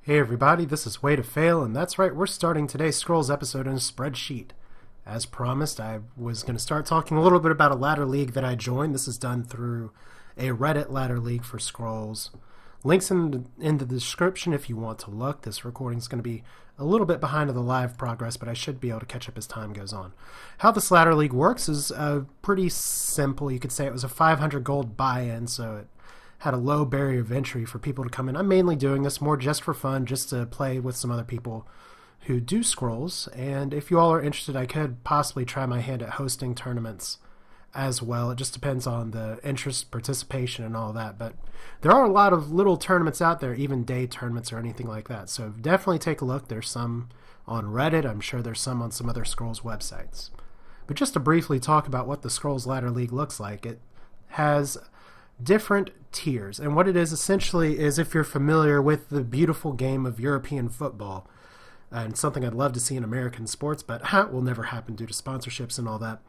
Hey everybody, this is Way to Fail, and that's right, we're starting today's Scrolls episode in a spreadsheet. As promised, I was going to start talking a little bit about a ladder league that I joined. This is done through a Reddit ladder league for Scrolls. Links in the description if you want to look. This recording is going to be a little bit behind of the live progress, but I should be able to catch up as time goes on. How this ladder league works is pretty simple. You could say it was a 500 gold buy-in, so it had a low barrier of entry for people to come in. I'm mainly doing this more just for fun, just to play with some other people who do Scrolls. And if you all are interested, I could possibly try my hand at hosting tournaments as well. It just depends on the interest, participation, and all that. But there are a lot of little tournaments out there, even day tournaments or anything like that. So definitely take a look. There's some on Reddit. I'm sure there's some on some other Scrolls websites. But just to briefly talk about what the Scrolls Ladder League looks like, it has different tiers, and what it is essentially is, if you're familiar with the beautiful game of European football, and something I'd love to see in American sports, but will never happen due to sponsorships and all that,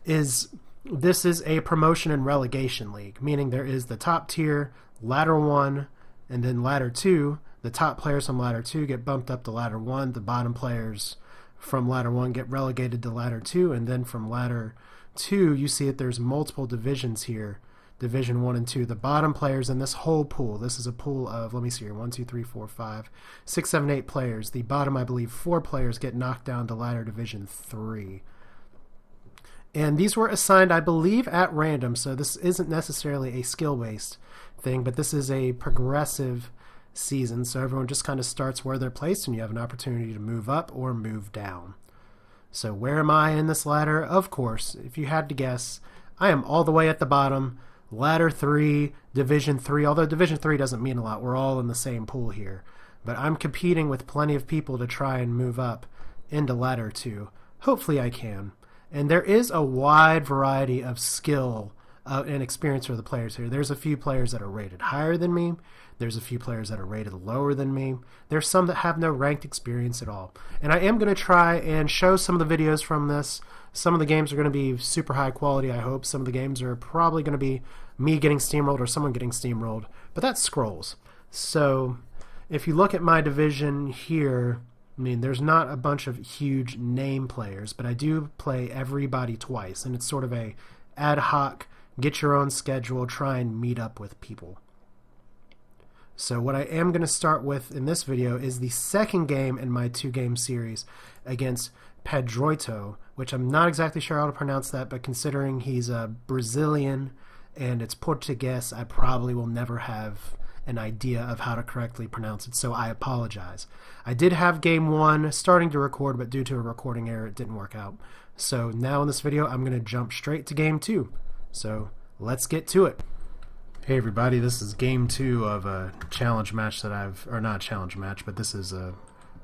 is this is a promotion and relegation league, meaning there is the top tier, ladder 1, and then ladder 2. The top players from ladder 2 get bumped up to ladder 1, the bottom players from ladder 1 get relegated to ladder 2, and then from ladder 2 you see that there's multiple divisions here. Division 1 and 2, the bottom players in this whole pool. This is a pool of, let me see here, 1, 2, 3, 4, 5, 6, 7, 8 players. The bottom, I believe, 4 players get knocked down to ladder Division 3. And these were assigned, I believe, at random, so this isn't necessarily a skill-based thing, but this is a progressive season, so everyone just kind of starts where they're placed, and you have an opportunity to move up or move down. So where am I in this ladder? Of course, if you had to guess, I am all the way at the bottom, Ladder 3, Division 3, although Division 3 doesn't mean a lot. We're all in the same pool here. But I'm competing with plenty of people to try and move up into Ladder 2. Hopefully I can. And there is a wide variety of skill and experience for the players here. There's a few players that are rated higher than me. There's a few players that are rated lower than me. There's some that have no ranked experience at all. And I am going to try and show some of the videos from this. Some of the games are going to be super high quality, I hope. Some of the games are probably going to be me getting steamrolled or someone getting steamrolled. But that's Scrolls. So if you look at my division here, I mean, there's not a bunch of huge name players, but I do play everybody twice. And it's sort of a ad hoc, get your own schedule, try and meet up with people. So what I am going to start with in this video is the second game in my 2-game series against Pedroito, which I'm not exactly sure how to pronounce that, but considering he's a Brazilian and it's Portuguese, I probably will never have an idea of how to correctly pronounce it, so I apologize. I did have game 1 starting to record, but due to a recording error it didn't work out. So now in this video I'm going to jump straight to game 2. So let's get to it. Hey everybody, this is game 2 of a challenge match that or not a challenge match, but this is a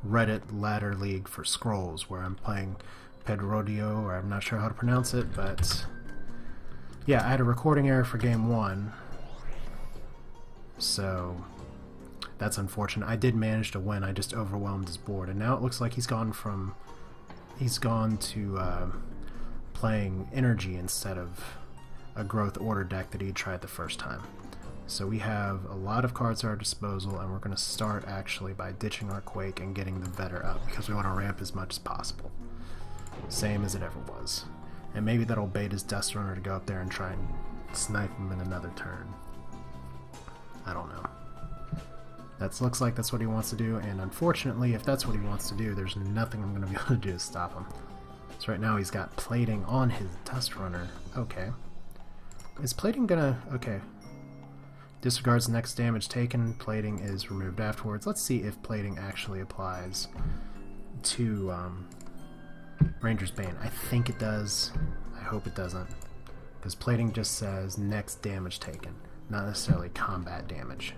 Reddit ladder league for Scrolls where I'm playing Pedrodio, or I'm not sure how to pronounce it, but yeah, I had a recording error for game 1, so that's unfortunate. I did manage to win, I just overwhelmed his board, and now it looks like he's gone to playing energy instead of a growth order deck that he tried the first time. So we have a lot of cards at our disposal, and we're going to start actually by ditching our Quake and getting the Vetter up, because we want to ramp as much as possible. Same as it ever was. And maybe that'll bait his Dust Runner to go up there and try and snipe him in another turn. I don't know. That looks like that's what he wants to do, and unfortunately, if that's what he wants to do, there's nothing I'm going to be able to do to stop him. So right now he's got plating on his Dust Runner. Okay. Is plating gonna... okay. Disregards the next damage taken. Plating is removed afterwards. Let's see if plating actually applies to Ranger's Bane. I think it does. I hope it doesn't. Because plating just says next damage taken, not necessarily combat damage.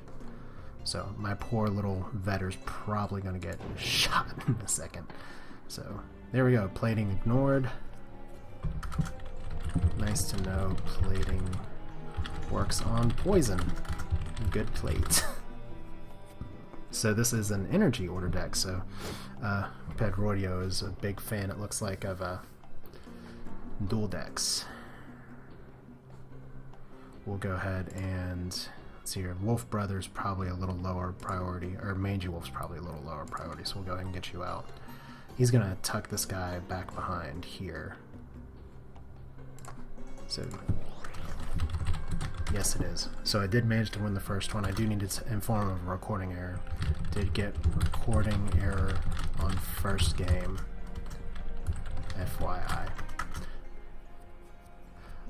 So my poor little Vetter's probably gonna get shot in a second. So there we go. Plating ignored. Nice to know plating works on poison. Good plate. So this is an energy order deck, so Pedrodio is a big fan, it looks like, of dual decks. We'll go ahead and So your Wolf Brother's probably a little lower priority, or Mangy Wolf's probably a little lower priority, so we'll go ahead and get you out. He's gonna tuck this guy back behind here. So, yes it is. So I did manage to win the first one. I do need to inform of a recording error. Did get recording error on first game. FYI.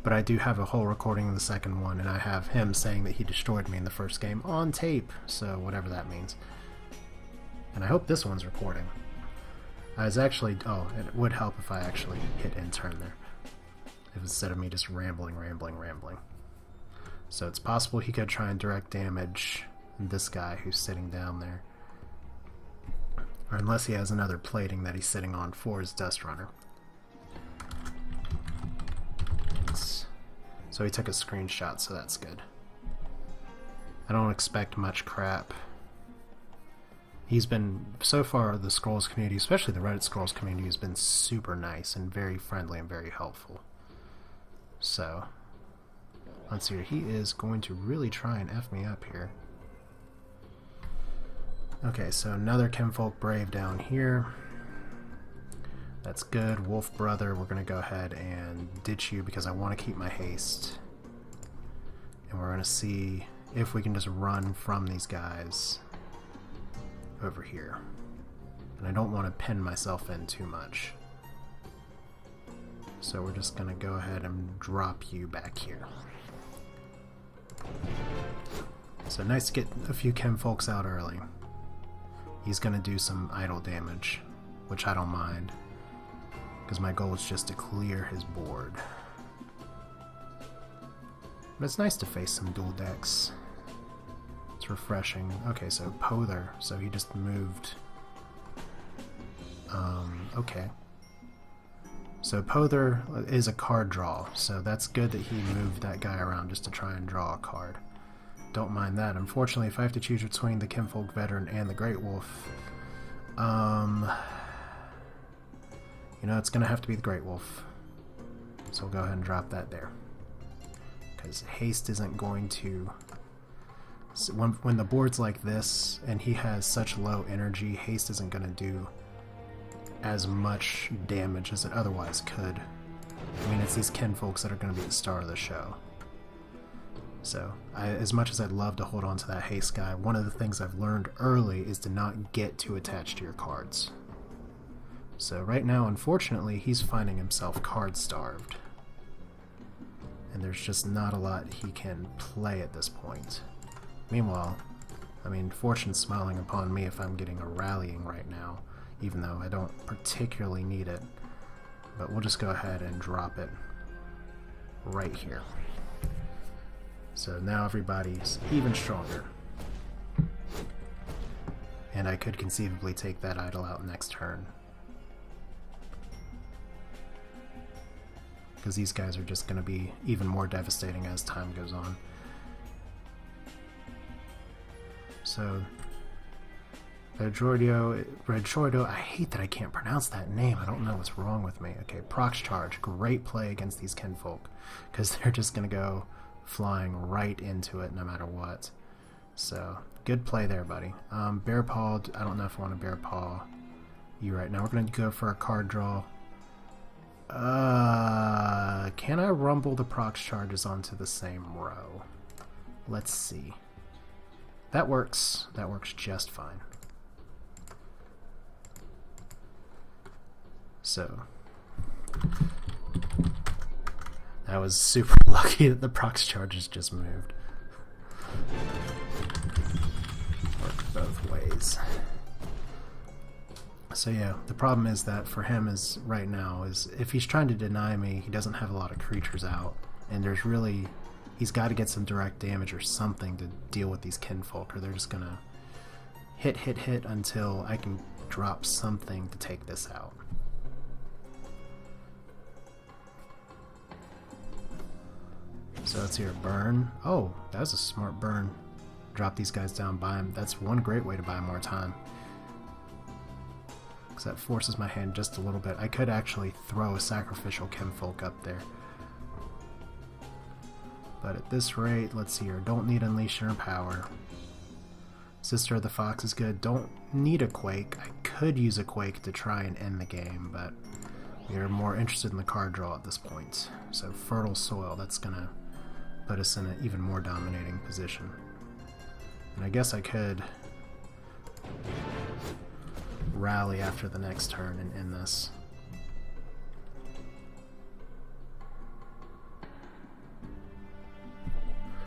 But I do have a whole recording of the second one, and I have him saying that he destroyed me in the first game on tape, so whatever that means. And I hope this one's recording. I was actually, oh, it would help if I actually hit intern there, instead of me just rambling. So it's possible he could try and direct damage this guy who's sitting down there. Or unless he has another plating that he's sitting on for his Dust Runner. So he took a screenshot, so that's good. I don't expect much crap. He's been, so far, the Scrolls community, especially the Reddit Scrolls community, has been super nice and very friendly and very helpful. So, let's see here. He is going to really try and F me up here. Okay, so another Kinfolk Brave down here. That's good. Wolf Brother, we're going to go ahead and ditch you because I want to keep my haste. And we're going to see if we can just run from these guys over here. And I don't want to pin myself in too much. So we're just going to go ahead and drop you back here. So nice to get a few Kinfolks out early. He's going to do some idle damage, which I don't mind, because my goal is just to clear his board. But it's nice to face some dual decks. It's refreshing. Okay, so Pother, so he just moved. Okay. So Pother is a card draw, so that's good that he moved that guy around just to try and draw a card. Don't mind that. Unfortunately, if I have to choose between the Kinfolk Veteran and the Great Wolf, you know, it's going to have to be the Great Wolf. So we'll go ahead and drop that there. Because haste isn't going to... When the board's like this, and he has such low energy, haste isn't going to do as much damage as it otherwise could. I mean, it's these Kinfolks that are going to be the star of the show. So, as much as I'd love to hold on to that haste guy, one of the things I've learned early is to not get too attached to your cards. So right now, unfortunately, he's finding himself card-starved. And there's just not a lot he can play at this point. Meanwhile, I mean, fortune's smiling upon me if I'm getting a rallying right now, even though I don't particularly need it. But we'll just go ahead and drop it right here. So now everybody's even stronger. And I could conceivably take that idol out next turn. Because these guys are just going to be even more devastating as time goes on. So, Red Troido, I hate that I can't pronounce that name. I don't know what's wrong with me. Okay, Prox Charge, great play against these Kinfolk, because they're just going to go flying right into it no matter what. So, good play there, buddy. Bear Paw, I don't know if I want to Bear Paw you right now. We're going to go for a card draw. Can I rumble the Prox Charges onto the same row? Let's see. That works. That works just fine. So, that was super lucky that the Prox Charges just moved. Worked both ways. So yeah, the problem is that for him is right now is if he's trying to deny me, he doesn't have a lot of creatures out, and there's really, he's got to get some direct damage or something to deal with these Kinfolk, or they're just gonna hit until I can drop something to take this out. So let's hear a burn. Oh, that was a smart burn. Drop these guys down, buy him. That's one great way to buy more time. Because that forces my hand just a little bit. I could actually throw a sacrificial Kinfolk up there. But at this rate, let's see here. Don't need Unleash Your Power. Sister of the Fox is good. Don't need a Quake. I could use a Quake to try and end the game, but we are more interested in the card draw at this point. So Fertile Soil, that's going to put us in an even more dominating position. And I guess I could rally after the next turn and end this.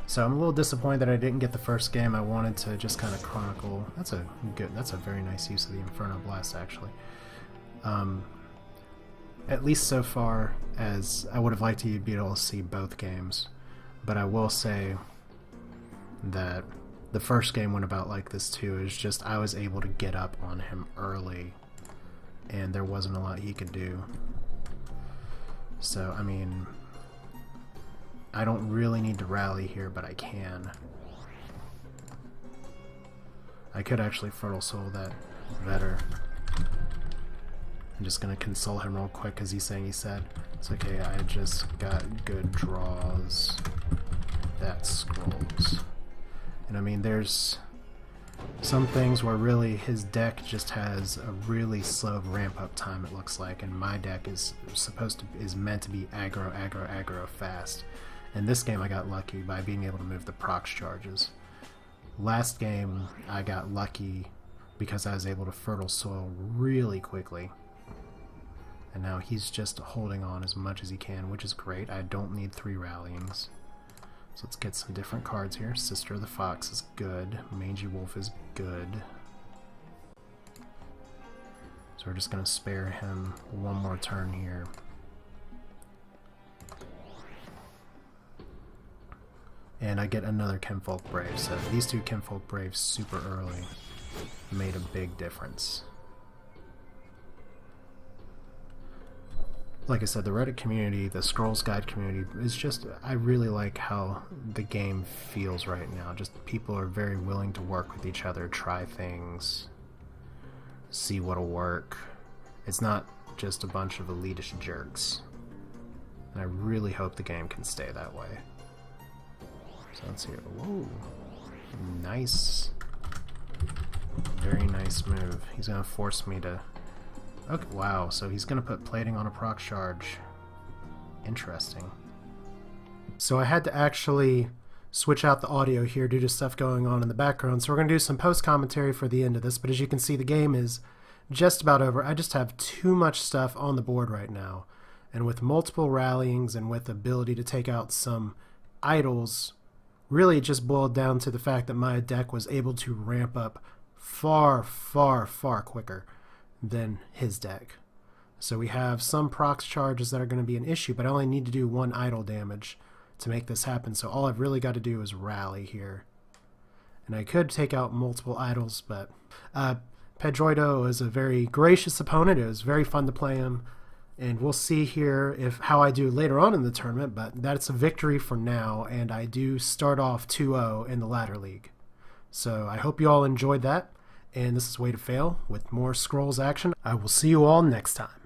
So I'm a little disappointed that I didn't get the first game. I wanted to just kind of chronicle. That's a very nice use of the Inferno Blast, actually. At least so far, as I would have liked to be able to see both games. But I will say that the first game went about like this too. It was just I was able to get up on him early, and there wasn't a lot he could do. So, I mean, I don't really need to rally here, but I can. I could actually Fertile Soul that better. I'm just gonna console him real quick because he's saying he said. It's okay, I just got good draws. That scrolls. And I mean, there's some things where really his deck just has a really slow ramp up time, it looks like, and my deck is meant to be aggro fast. In this game I got lucky by being able to move the procs charges. Last game I got lucky because I was able to Fertile Soil really quickly. And now he's just holding on as much as he can, which is great. I don't need 3 rallyings. So let's get some different cards here. Sister of the Fox is good. Mangy Wolf is good. So we're just going to spare him one more turn here. And I get another Kinfolk Brave. So these 2 Kinfolk Braves super early made a big difference. Like I said, the Reddit community, the Scrolls Guide community, is just, I really like how the game feels right now. Just people are very willing to work with each other, try things, see what'll work. It's not just a bunch of elitist jerks. And I really hope the game can stay that way. So let's see. Whoa. Nice. Very nice move. He's going to force me to... Okay, wow, so he's going to put plating on a proc charge. Interesting. So I had to actually switch out the audio here due to stuff going on in the background. So we're going to do some post-commentary for the end of this. But as you can see, the game is just about over. I just have too much stuff on the board right now. And with multiple rallyings and with the ability to take out some idols, really it just boiled down to the fact that my deck was able to ramp up far quicker than his deck. So we have some procs charges that are going to be an issue, but I only need to do 1 idol damage to make this happen. So all I've really got to do is rally here. And I could take out multiple idols, but Pedroido is a very gracious opponent. It was very fun to play him. And we'll see here how I do later on in the tournament, but that's a victory for now, and I do start off 2-0 in the ladder league. So I hope you all enjoyed that, and this is Way to Fail with more Scrolls action. I will see you all next time.